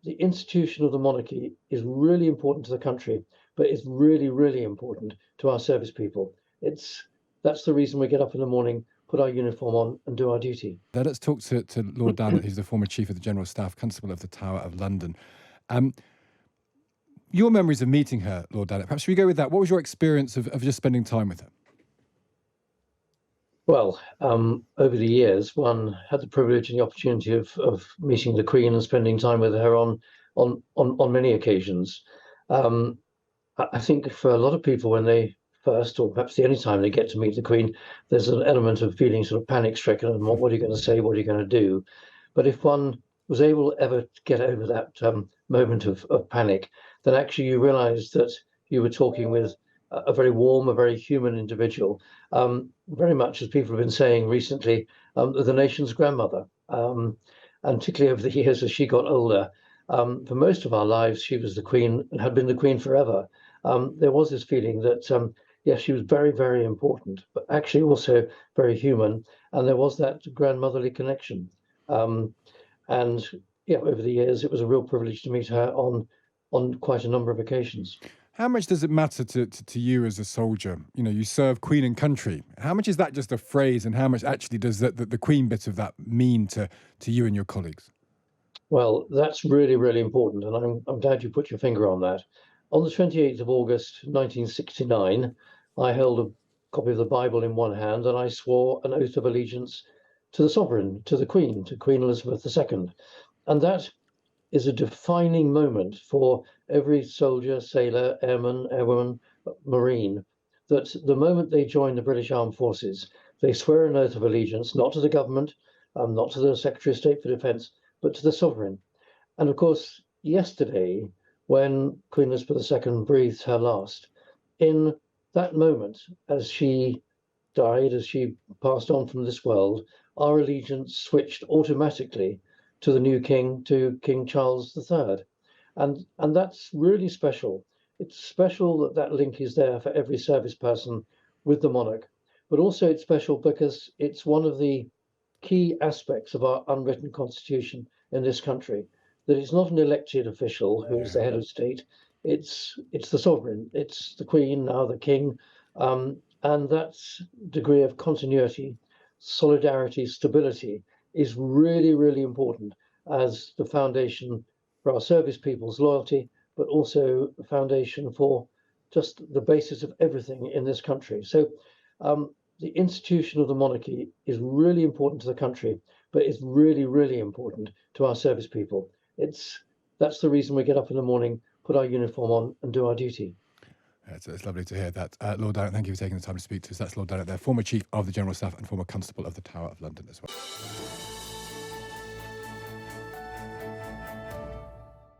the institution of the monarchy is really important to the country, but it's really, really important to our service people. That's the reason we get up in the morning, put our uniform on, and do our duty. Now let's talk to Lord Dannatt, who's the former Chief of the General Staff, Constable of the Tower of London. Um, your memories of meeting her, Lord Dannatt, perhaps should we go with that? What was your experience of just spending time with her? Well, over the years, one had the privilege and the opportunity of meeting the Queen and spending time with her on many occasions. Um, I think for a lot of people, when they first, or perhaps the only time they get to meet the Queen, there's an element of feeling sort of panic-stricken and what are you going to say, what are you going to do? But if one was able ever to get over that moment of panic, then actually you realize that you were talking with a very warm, a very human individual, very much as people have been saying recently, the nation's grandmother. And particularly over the years as she got older, for most of our lives, she was the Queen and had been the Queen forever. There was this feeling that, yes, she was very, very important, but actually also very human. And there was that grandmotherly connection. Um, and yeah, over the years, it was a real privilege to meet her on quite a number of occasions. How much does it matter to you as a soldier? You know, you serve Queen and country. How much is that just a phrase, and how much actually does the Queen bit of that mean to you and your colleagues? Well, that's really, really important, and I'm glad you put your finger on that. On the 28th of August, 1969, I held a copy of the Bible in one hand and I swore an oath of allegiance to the sovereign, to the Queen, to Queen Elizabeth II. And that is a defining moment for every soldier, sailor, airman, airwoman, marine, that the moment they join the British Armed Forces, they swear an oath of allegiance, not to the government, not to the Secretary of State for Defence, but to the sovereign. And of course, yesterday, when Queen Elizabeth II breathed her last, in that moment, as she died, as she passed on from this world, our allegiance switched automatically to the new king, to King Charles III. And that's really special. It's special that that link is there for every service person with the monarch, but also it's special because it's one of the key aspects of our unwritten constitution in this country, that it's not an elected official who's the head of state. It's the sovereign. It's the Queen, now the King, and that degree of continuity, solidarity, stability is really, really important as the foundation for our service people's loyalty, but also the foundation for just the basis of everything in this country. So the institution of the monarchy is really important to the country, but it's really, really important to our service people. That's the reason we get up in the morning, put our uniform on, and do our duty. It's lovely to hear that. Lord Dannatt, thank you for taking the time to speak to us. That's Lord Dannatt there, former Chief of the General Staff and former Constable of the Tower of London as well.